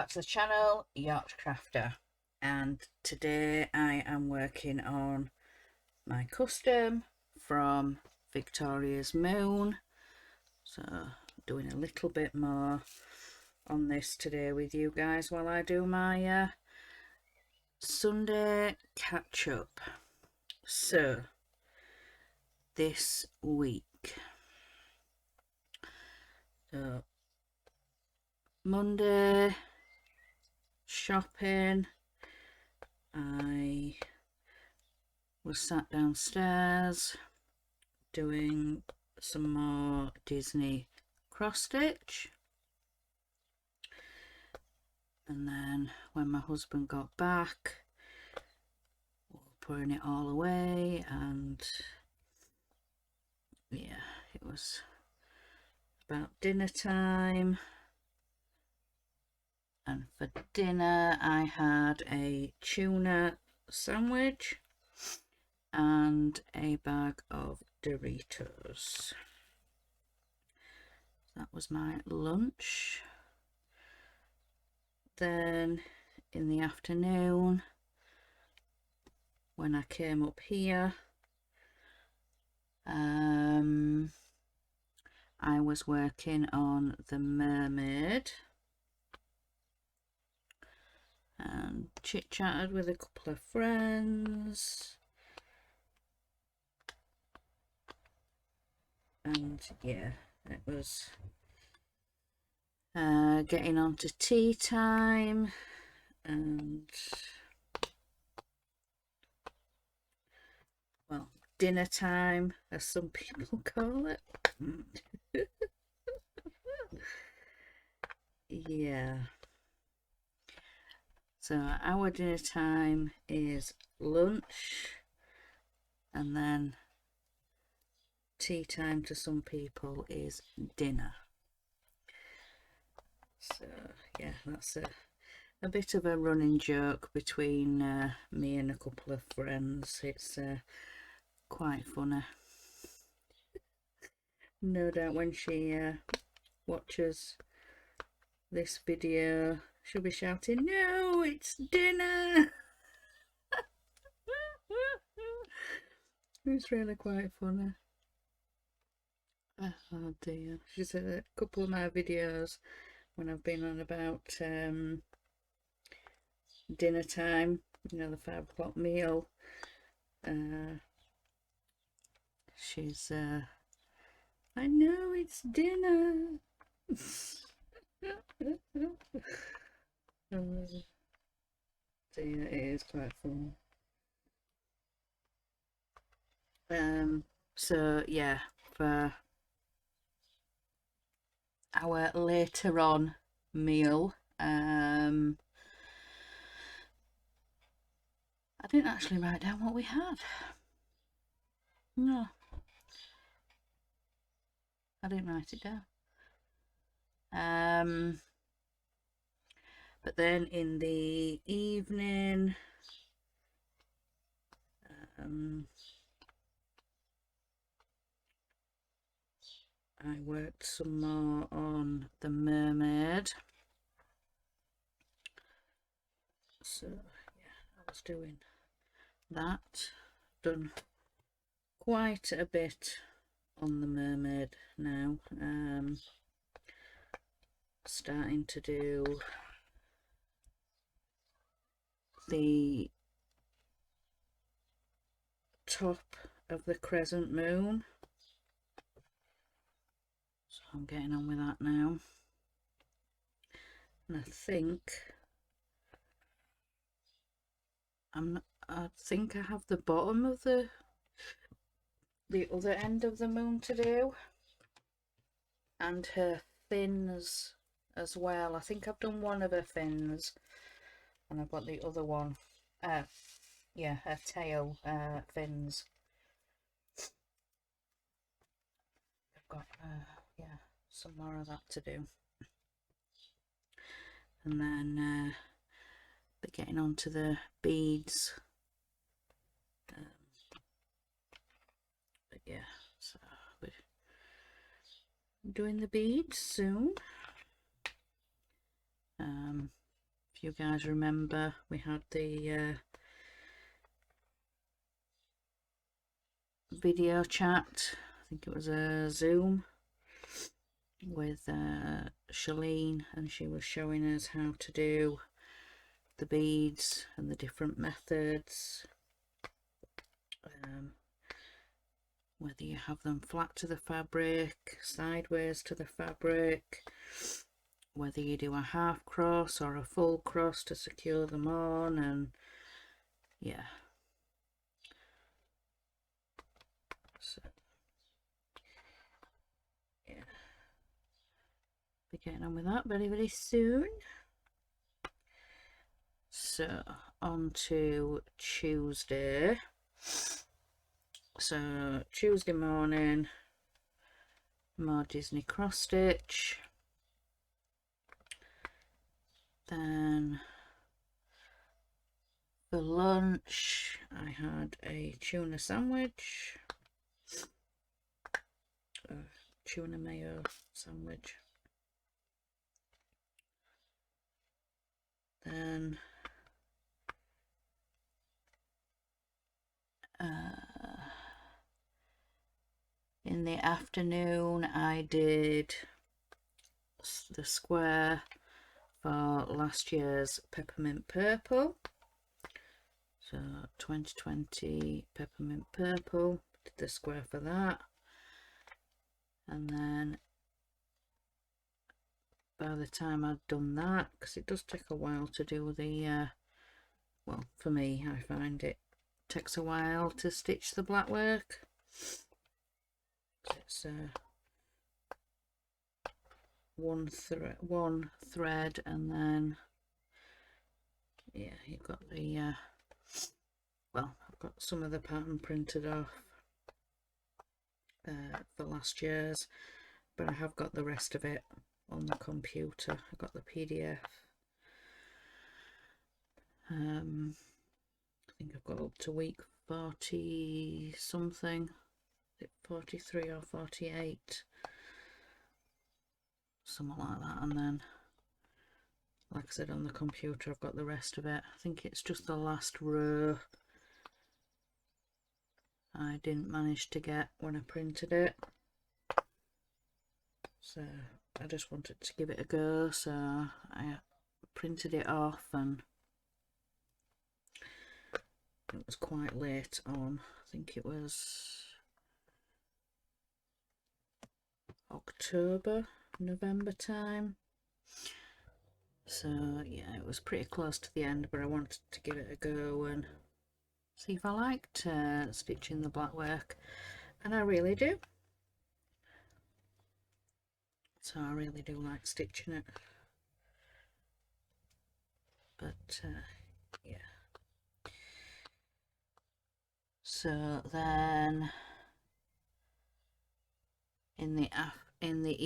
back to the channel, Yacht Crafter, and today I am working on my custom from Victoria's Moon. So doing a little bit more on this today with you guys while I do my Sunday catch up. So this week, Monday shopping, I was sat downstairs doing some more Disney cross stitch, and then when my husband got back, we were putting it all away, and yeah, it was about dinner time. And for dinner I had a tuna sandwich and a bag of Doritos. That was my lunch. Then in the afternoon, when I came up here, I was working on the mermaid and chit-chatted with a couple of friends, and yeah, it was getting on to tea time and, well, dinner time, as some people call it. Yeah, so our dinner time is lunch, and then tea time to some people is dinner. So yeah, that's a bit of a running joke between me and a couple of friends. It's quite funny. No doubt when she watches this video, she'll be shouting, "No, it's dinner!" It's really quite funny. Oh dear. She's had a couple of my videos when I've been on about dinner time, you know, the 5 o'clock meal. She's I know it's dinner. Oh dear, it is quite fun. So yeah, for our later on meal, I didn't actually write down what we had. No, I didn't write it down. But then in the evening, I worked some more on the mermaid. So yeah, I was doing that. Done quite a bit on the mermaid now. Starting to do the top of the crescent moon, so I'm getting on with that now, and I think I have the bottom of the other end of the moon to do, and her fins as well. I think I've done one of her fins, and I've got the other one, yeah, her tail fins. I've got yeah, some more of that to do, and then they're getting on to the beads. But yeah, so we're doing the beads soon. If you guys remember, we had the video chat, I think it was a Zoom, with Shalene, and she was showing us how to do the beads and the different methods, whether you have them flat to the fabric, sideways to the fabric, whether you do a half cross or a full cross to secure them on, and yeah. So yeah, be getting on with that very soon. So on to Tuesday. So Tuesday morning, more Disney cross stitch. Then for lunch I had a tuna sandwich, a tuna mayo sandwich. Then in the afternoon I did the square for last year's peppermint purple. So 2020 peppermint purple, did the square for that. And then by the time I'd done that, because it does take a while to do the well, for me, I find it takes a while to stitch the black work. It's one thread, and then yeah, you've got the well, I've got some of the pattern printed off for last year's, but I have got the rest of it on the computer. I got the PDF. I think I've got up to week 40 something, 43 or 48, something like that. And then, like I said, on the computer I've got the rest of it. I think it's just the last row I didn't manage to get when I printed it, so I just wanted to give it a go, so I printed it off, and it was quite late on. I think it was October, November time. So yeah, it was pretty close to the end, but I wanted to give it a go and see if I liked stitching the black work, and I really do. So I really do like stitching it. But yeah. So then in the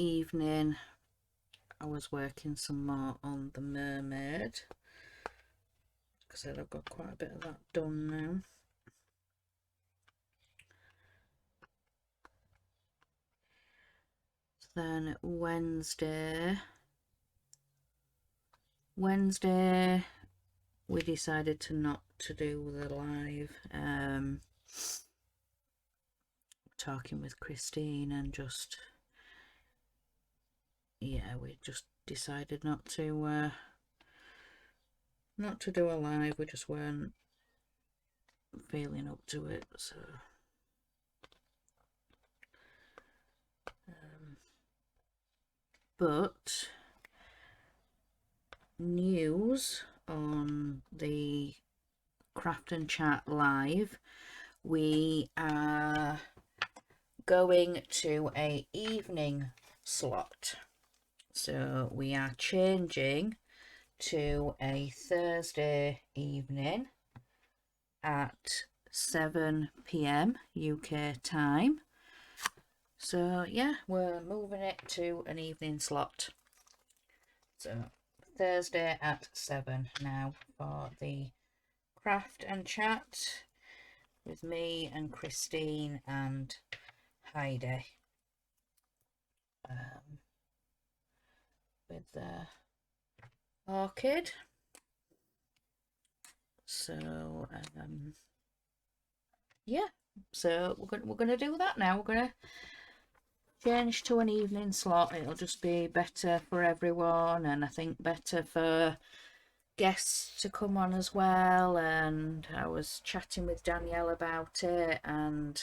evening I was working some more on the mermaid, because I said I've got quite a bit of that done now. So then Wednesday we decided to not to do the live, talking with Christine, and just yeah, we just decided not to do a live. We just weren't feeling up to it, so but news on the Craft and Chat live, we are going to a evening slot, so we are changing to a Thursday evening at 7 PM UK time. So yeah, we're moving it to an evening slot, so Thursday at 7 now for the Craft and Chat with me and Christine and Heidi, with the orchid. So yeah, so we're gonna do that now. We're gonna change to an evening slot. It'll just be better for everyone, and I think better for guests to come on as well. And I was chatting with Danielle about it, and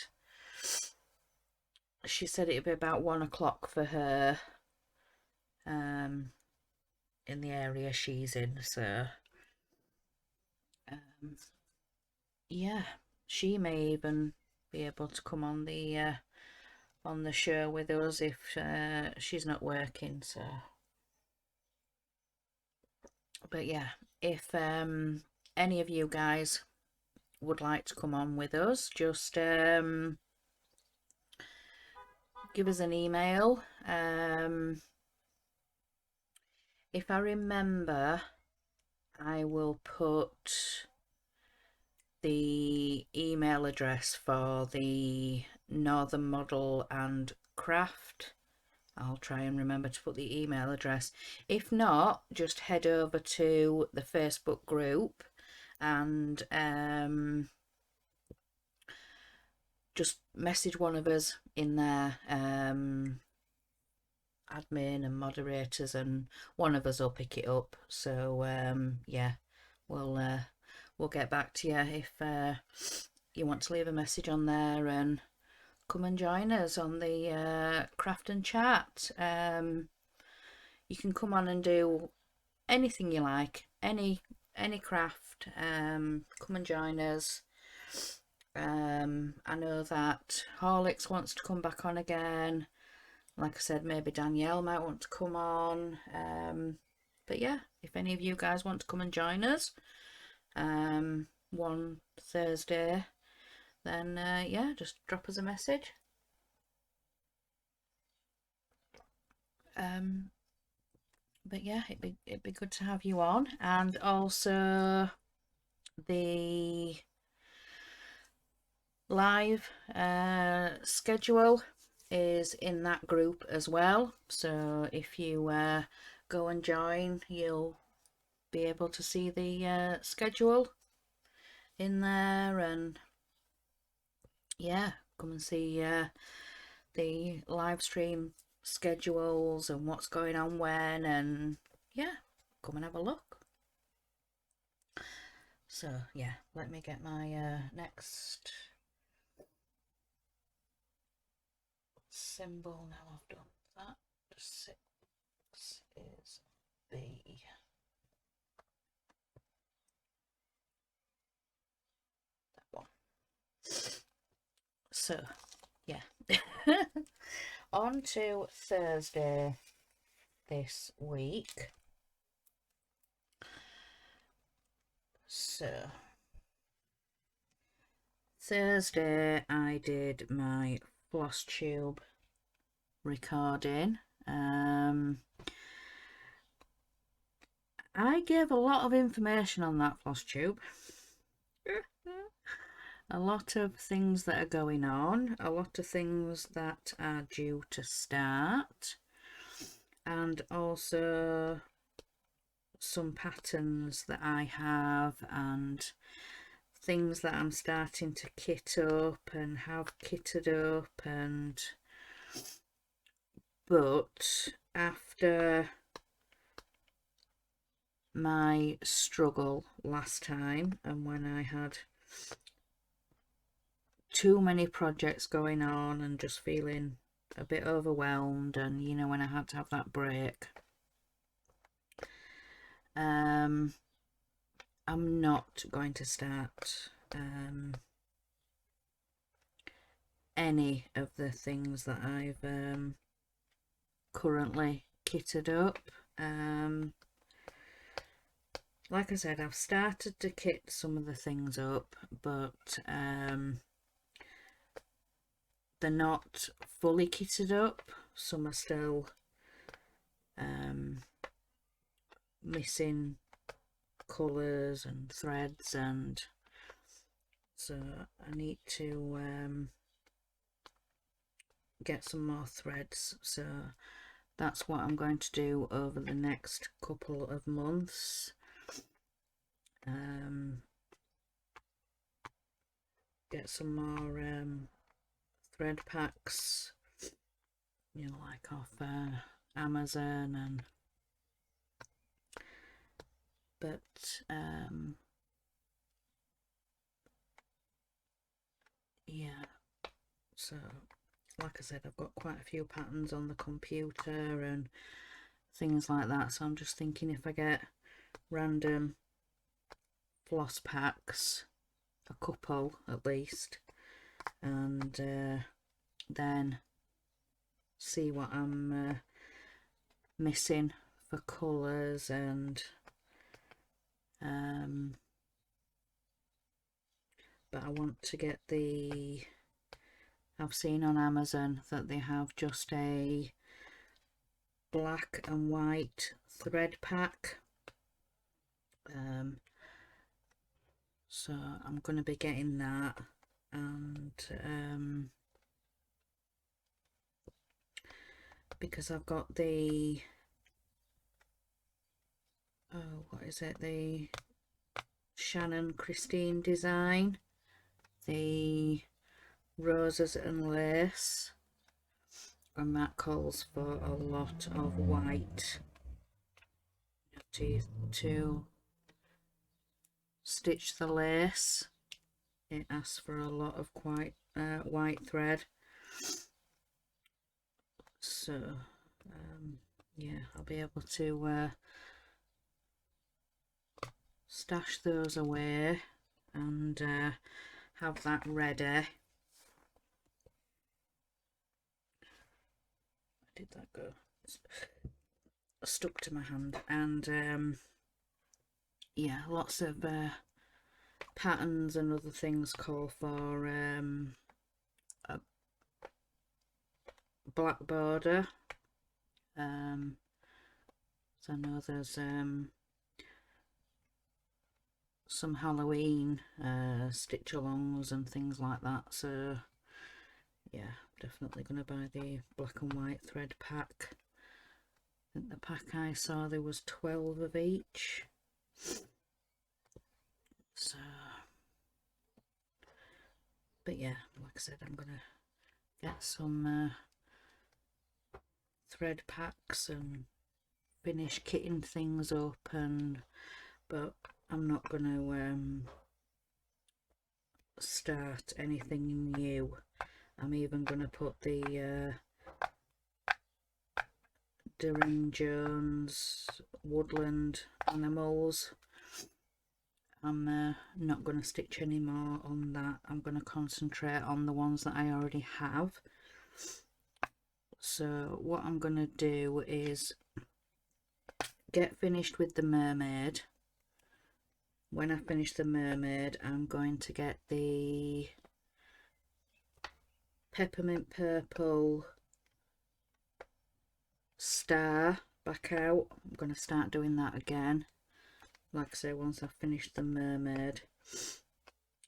she said it'd be about 1 o'clock for her in the area she's in. So yeah, she may even be able to come on the show with us if she's not working. So but yeah, if any of you guys would like to come on with us, just give us an email. If I remember, I will put the email address for the Northern Model and Craft. I'll try and remember to put the email address. If not, just head over to the Facebook group and just message one of us in there, admin and moderators, and one of us will pick it up. So yeah, we'll get back to you if you want to leave a message on there and come and join us on the Craft and Chat. You can come on and do anything you like, any craft. Come and join us. I know that Horlicks wants to come back on again. Like I said, maybe Danielle might want to come on. But yeah, if any of you guys want to come and join us one Thursday, then yeah, just drop us a message. But yeah, it'd be good to have you on. And also the live schedule is in that group as well. So if you go and join, you'll be able to see the schedule in there, and yeah, come and see the live stream schedules and what's going on when, and yeah, come and have a look. So yeah, let me get my next symbol. Now I've done that. 6 is B. That one. So yeah. On to Thursday this week. So Thursday I did my floss tube recording. I gave a lot of information on that floss tube. A lot of things that are going on, a lot of things that are due to start, and also some patterns that I have and things that I'm starting to kit up and have kitted up. And but after my struggle last time, and when I had too many projects going on and just feeling a bit overwhelmed, and you know, when I had to have that break, I'm not going to start any of the things that I've currently kitted up. Like I said, I've started to kit some of the things up, but they're not fully kitted up. Some are still missing colours and threads, and so I need to get some more threads. So that's what I'm going to do over the next couple of months. get some more thread packs, you know, like off Amazon, and yeah, so like I said, I've got quite a few patterns on the computer and things like that, so I'm just thinking if I get random floss packs, a couple at least, and then see what I'm missing for colours, and but I want to get I've seen on Amazon that they have just a black and white thread pack, so I'm going to be getting that, and because I've got the what is it, the Shannon Christine design, the roses and lace, and that calls for a lot of white to stitch the lace. It asks for a lot of quite white thread, so yeah, I'll be able to stash those away and have that ready. Where did that go? It's stuck to my hand. And yeah, lots of patterns and other things call for a black border. So I know there's some Halloween stitch alongs and things like that, so yeah, definitely going to buy the black and white thread pack. I think the pack I saw there was 12 of each, so but yeah, like I said, I'm gonna get some thread packs and finish kitting things up, but I'm not going to start anything new. I'm even going to put the Darren Jones woodland animals. I'm not going to stitch any more on that. I'm going to concentrate on the ones that I already have. So what I'm going to do is get finished with the mermaid. When I finish the mermaid, I'm going to get the peppermint purple star back out. I'm going to start doing that again. Like I say, once I've finished the mermaid,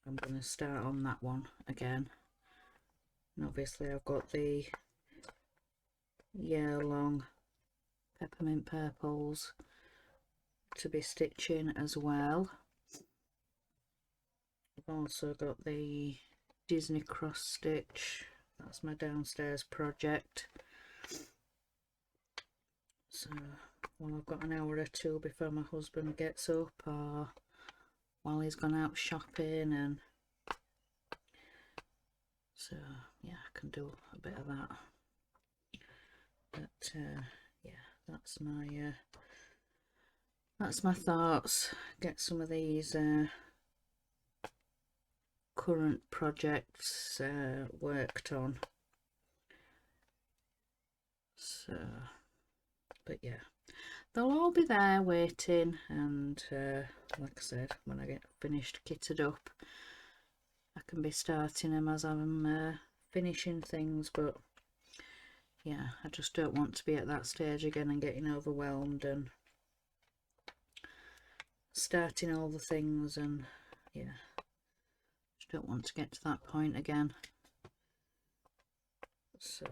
I'm going to start on that one again. And obviously I've got the year-long peppermint purples to be stitching as well. I've also got the Disney cross stitch. That's my downstairs project. So, well, I've got an hour or two before my husband gets up, or while he's gone out shopping, and so yeah, I can do a bit of that. But yeah, that's my thoughts. Get some of these current projects worked on. So, but yeah, they'll all be there waiting, and like I said, when I get finished kitted up, I can be starting them as I'm finishing things. But yeah, I just don't want to be at that stage again and getting overwhelmed and starting all the things, and yeah, just don't want to get to that point again. So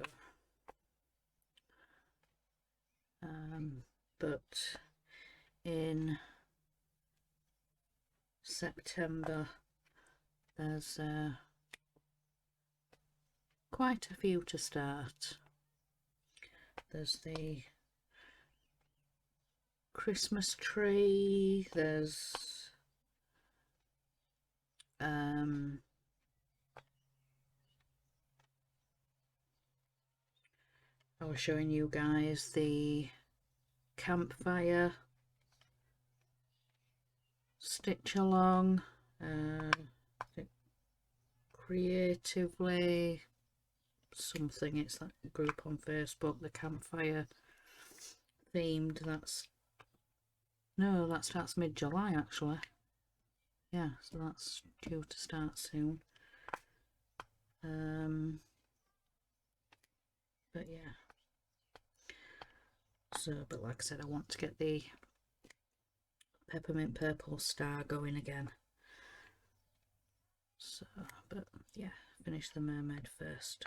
but in September there's quite a few to start. There's the Christmas tree, there's I was showing you guys the campfire stitch along, creatively something, it's that group on Facebook, the campfire themed. That's no, that starts mid-July actually. Yeah, so that's due to start soon. But yeah, so but like I said, I want to get the peppermint purple star going again. So, but yeah, finish the mermaid first.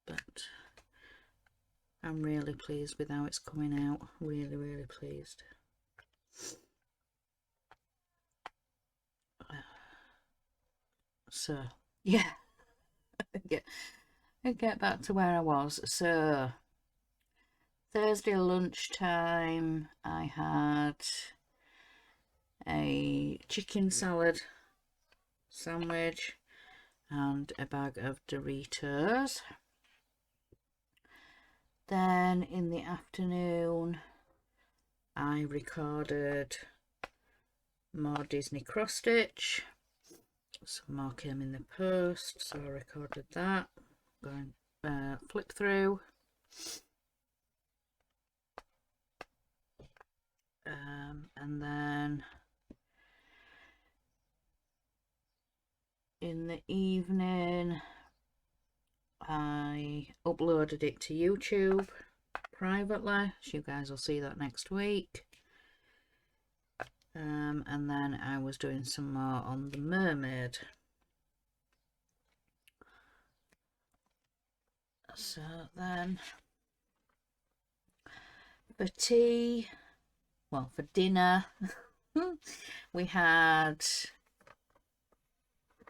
But I'm really pleased with how it's coming out. Really pleased. So yeah, get back to where I was. So Thursday lunchtime I had a chicken salad sandwich and a bag of Doritos. Then in the afternoon I recorded more Disney cross stitch. Some more came in the post, so I recorded that. Going flip through. And then in the evening I uploaded it to YouTube privately, so you guys will see that next week. And then I was doing some more on the mermaid. So then for tea, well, for dinner we had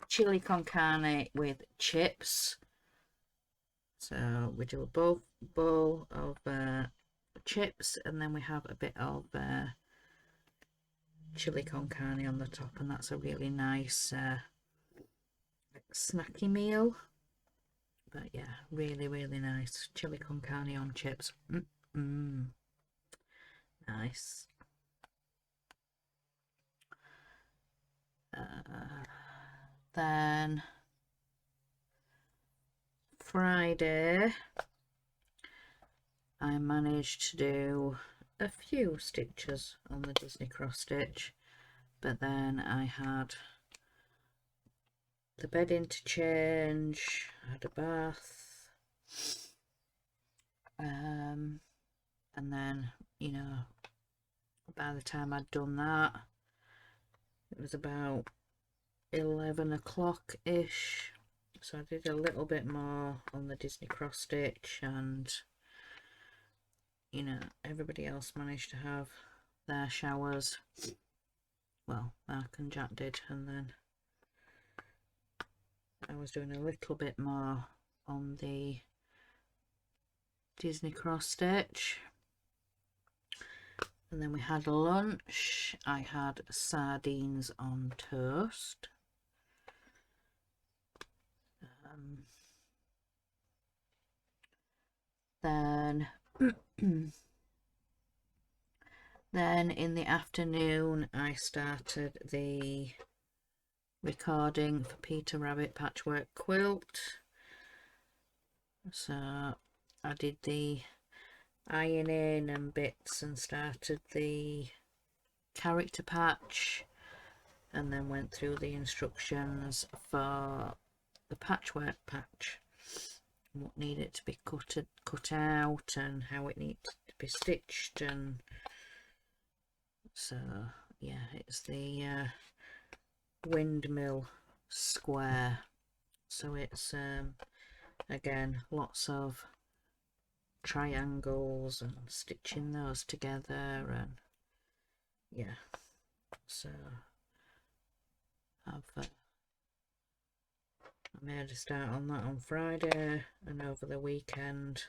chili con carne with chips. So we do a bowl of chips, and then we have a bit of chili con carne on the top, and that's a really nice snacky meal. But yeah, really nice chili con carne on chips. Nice. Then Friday I managed to do a few stitches on the Disney cross stitch, but then I had the bedding to change, I had a bath, and then, you know, by the time I'd done that it was about 11 o'clock ish, so I did a little bit more on the Disney cross stitch, and you know, everybody else managed to have their showers. Well, Mark and Jack did, and then I was doing a little bit more on the Disney cross stitch. And then we had lunch. I had sardines on toast. Then in the afternoon I started the recording for Peter Rabbit Patchwork Quilt. So I did the ironing and bits and started the character patch, and then went through the instructions for the patchwork patch, what needed to be cut out and how it needs to be stitched. And so yeah, it's the windmill square, so it's again lots of triangles and stitching those together, and yeah, so I've I made a start on that on Friday, and over the weekend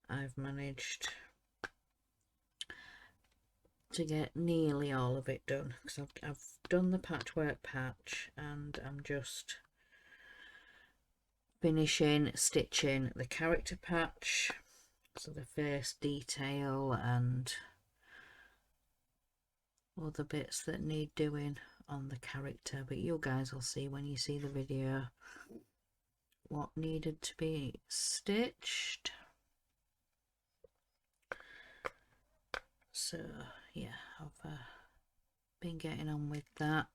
I've managed to get nearly all of it done, because I've done the patchwork patch and I'm just finishing stitching the character patch, so the face detail and other bits that need doing on the character, but you guys will see when you see the video what needed to be stitched. So yeah, I've been getting on with that.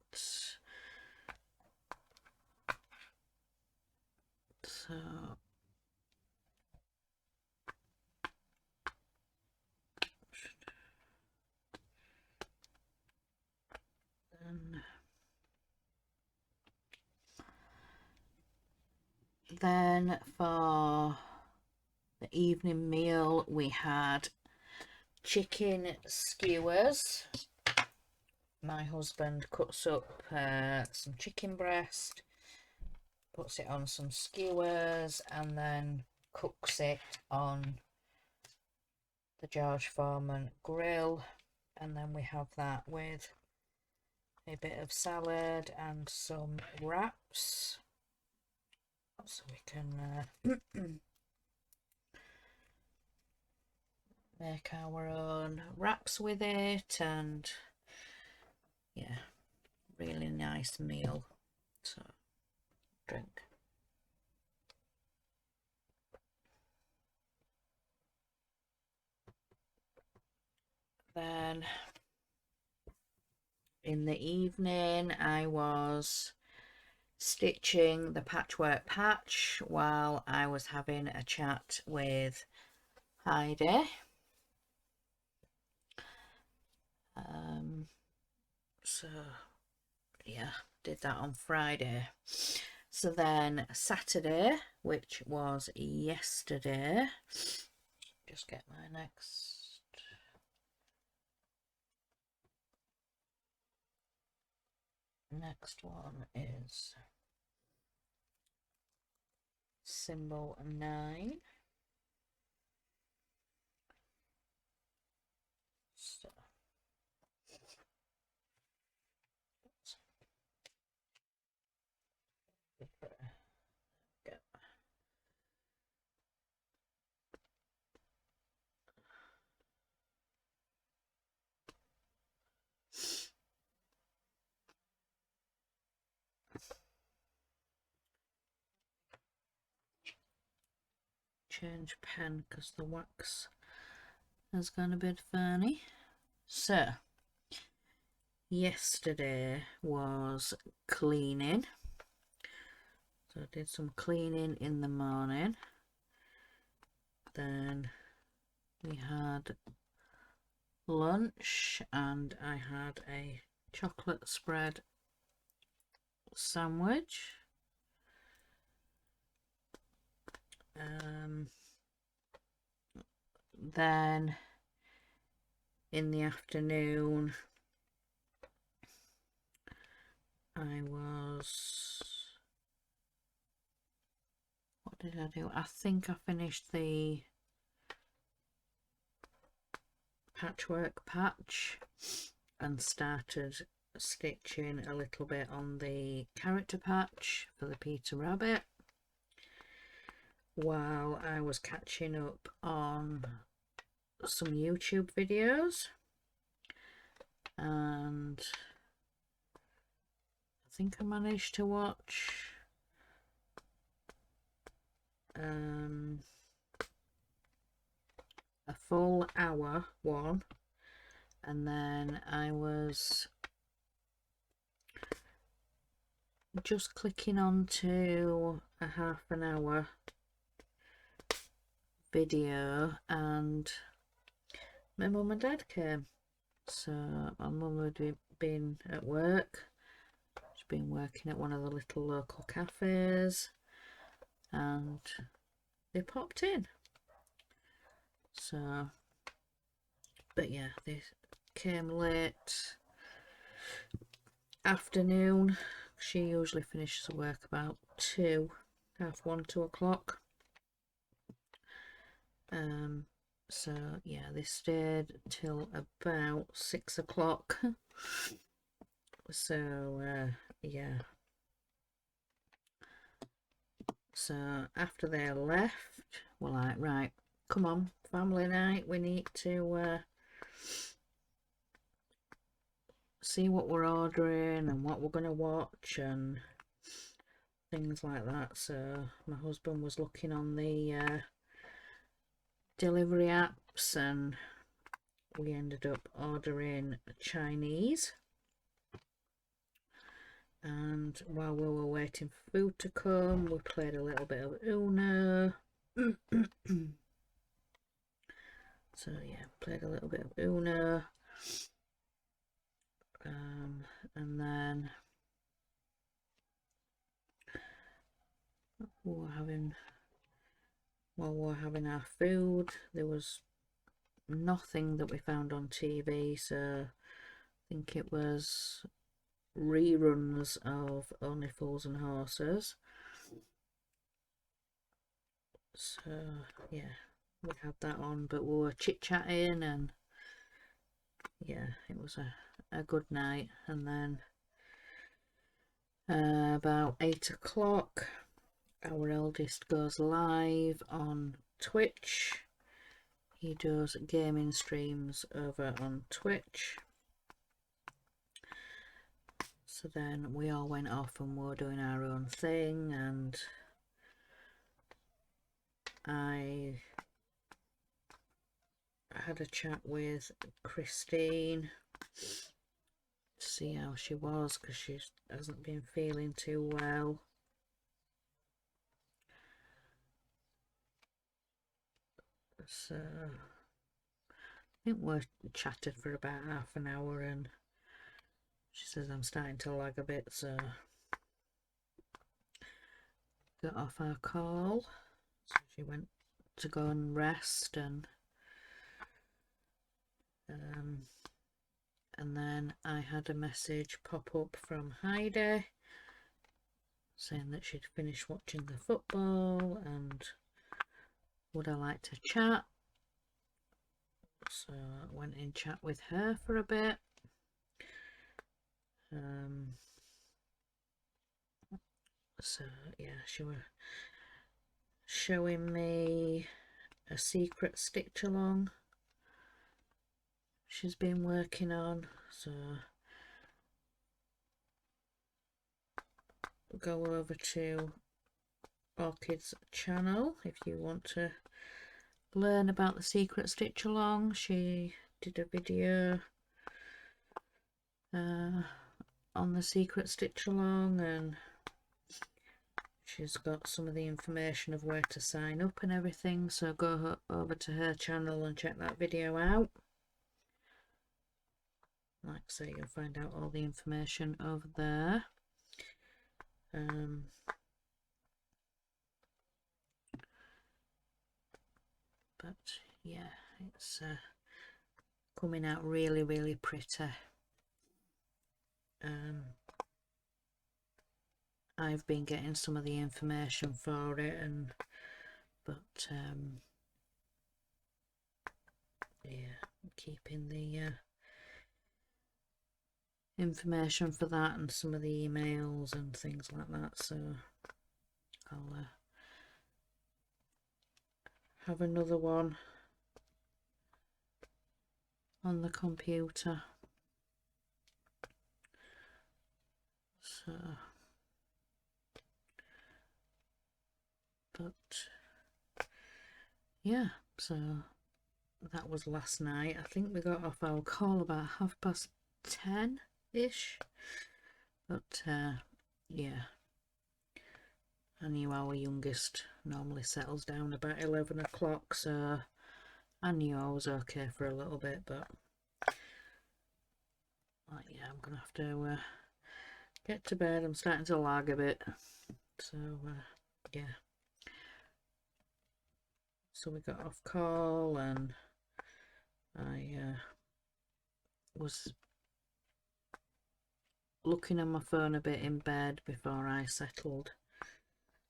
So then for the evening meal we had chicken skewers. My husband cuts up some chicken breast, puts it on some skewers and then cooks it on the George Foreman grill, and then we have that with a bit of salad and some wraps, so we can make our own wraps with it, and yeah, really nice meal. So drink. Then in the evening I was stitching the patchwork patch while I was having a chat with Heidi. So yeah, did that on Friday. So then Saturday, which was yesterday, just get my next one is symbol 9. So go. Change pen because the wax has gone a bit funny. So yesterday was cleaning, so I did some cleaning in the morning. Then we had lunch and I had a chocolate spread sandwich. Then in the afternoon what did I do? I think I finished the patchwork patch and started stitching a little bit on the character patch for the Peter Rabbit while I was catching up on some YouTube videos, and I think I managed to watch a full hour one, and then I was just clicking on to a half an hour video and my mum and dad came. So my mum had been at work, she's been working at one of the little local cafes, and they popped in. So but yeah, they came late afternoon She usually finishes her work about 2, half 1, 2 o'clock. So yeah, they stayed till about 6 o'clock. So yeah, so after they left, we're like, right, come on, family night, we need to see what we're ordering and what we're going to watch and things like that. So my husband was looking on the delivery apps, and we ended up ordering Chinese. And while we were waiting for food to come, we played a little bit of Uno. So yeah, played a little bit of Uno. And then while we were having our food, there was nothing that we found on TV, so I think it was reruns of Only Fools and Horses. So yeah, we had that on, but we were chit-chatting, and yeah, it was a good night. And then about 8 o'clock, our eldest goes live on Twitch. He does gaming streams over on Twitch. So then we all went off and were doing our own thing, and I had a chat with Christine to see how she was, because she hasn't been feeling too well. So I think we chatted for about half an hour, and she says I'm starting to lag a bit, so got off our call. So she went to go and rest, and then I had a message pop up from Heidi saying that she'd finished watching the football and would I like to chat. So I went in chat with her for a bit. So yeah, she was showing me a secret stitch along she's been working on. So go over to Orchid's channel if you want to learn about the secret stitch along. She did a video on the secret stitch along, and she's got some of the information of where to sign up and everything, so go over to her channel and check that video out. Like I say, you'll find out all the information over there. But yeah, it's coming out really, really pretty. I've been getting some of the information for it, but yeah, keeping the information for that and some of the emails and things like that. So I'll have another one on the computer. So, but yeah, so that was last night. I think we got off our call about 10:30ish, but yeah, I knew our youngest normally settles down about 11 o'clock, so I knew I was okay for a little bit. But yeah, I'm gonna have to get to bed. I'm starting to lag a bit, so yeah. So we got off call, and I was looking on my phone a bit in bed before I settled,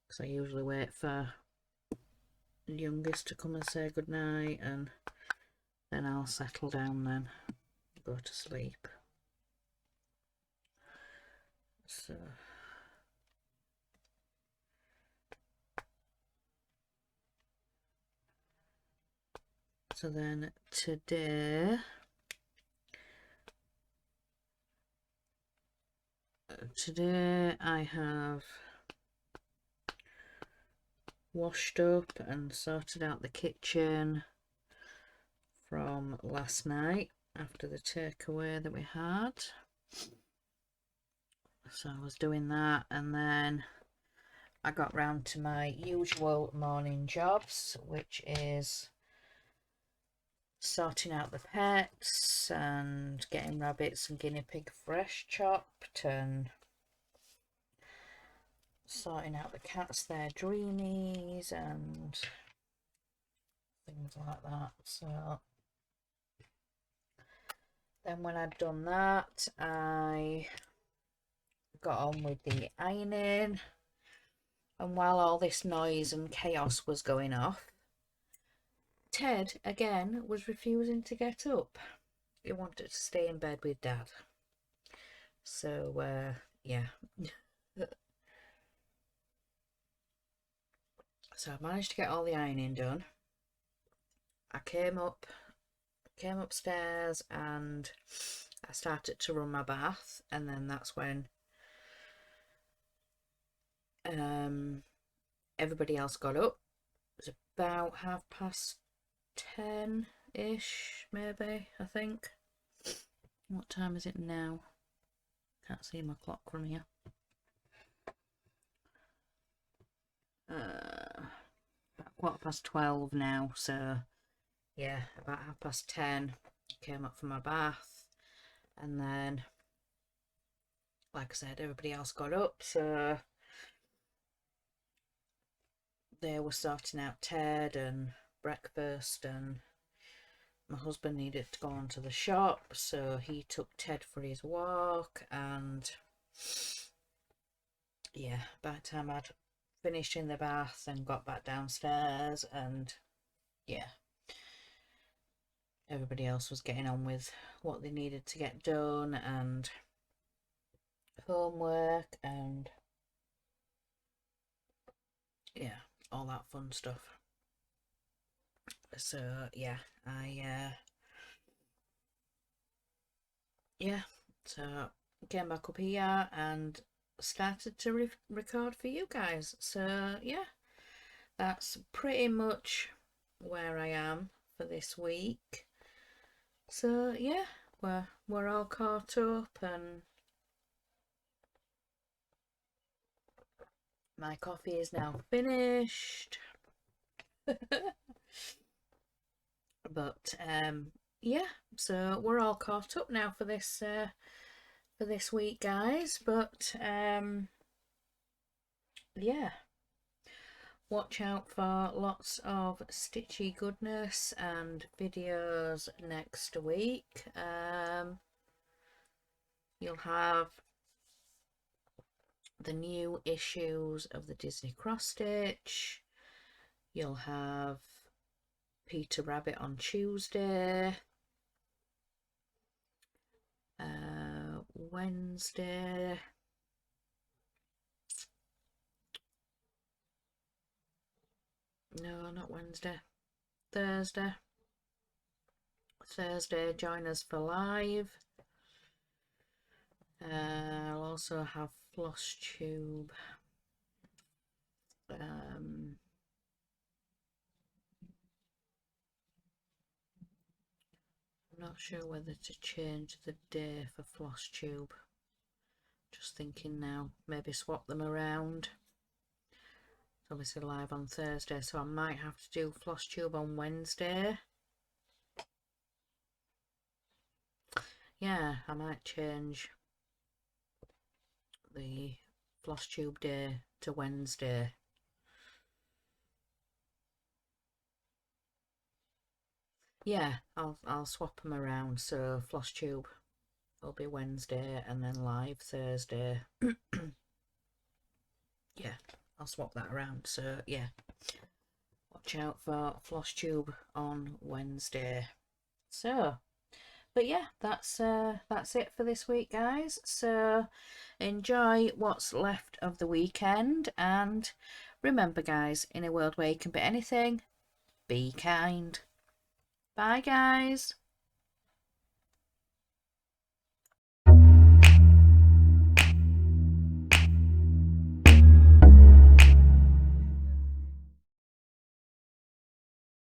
because I usually wait for the youngest to come and say goodnight, and then I'll settle down, then go to sleep. So then today I have washed up and sorted out the kitchen from last night after the takeaway that we had. So I was doing that, and then I got round to my usual morning jobs, which is sorting out the pets and getting rabbits and guinea pig fresh chopped, and sorting out the cats, their dreamies and things like that. So then when I'd done that, I got on with the ironing, and while all this noise and chaos was going off, Ted again was refusing to get up. He wanted to stay in bed with Dad. So yeah. So I managed to get all the ironing done. I came upstairs and I started to run my bath, and then that's when everybody else got up. It was about 10:30ish, maybe, I think. What time is it now? Can't see my clock from here. About 12:15 now, so yeah, about 10:30 came up for my bath, and then like I said, everybody else got up, so they were sorting out Ted and breakfast, and my husband needed to go on to the shop, so he took Ted for his walk. And yeah, by the time I'd finished in the bath and got back downstairs, and yeah, everybody else was getting on with what they needed to get done and homework and yeah, all that fun stuff. So yeah, so came back up here and started to record for you guys. So yeah, that's pretty much where I am for this week. So yeah, we're all caught up, and my coffee is now finished. But yeah, so we're all caught up now for this week, guys. But yeah, watch out for lots of stitchy goodness and videos next week. You'll have the new issues of the Disney Cross Stitch. You'll have Peter Rabbit on Tuesday. Wednesday, no, not Wednesday, Thursday, join us for live. I'll also have Floss Tube. I'm not sure whether to change the day for Floss Tube. Just thinking now, maybe swap them around. It's obviously live on Thursday, so I might have to do Floss Tube on Wednesday. Yeah, I might change the Floss Tube day to Wednesday. Yeah, I'll swap them around. So Floss Tube will be Wednesday and then live Thursday. Yeah, I'll swap that around. So yeah, watch out for FlossTube on Wednesday. So, but yeah, that's it for this week, guys. So enjoy what's left of the weekend, and remember, guys, in a world where you can be anything, be kind. Bye, guys.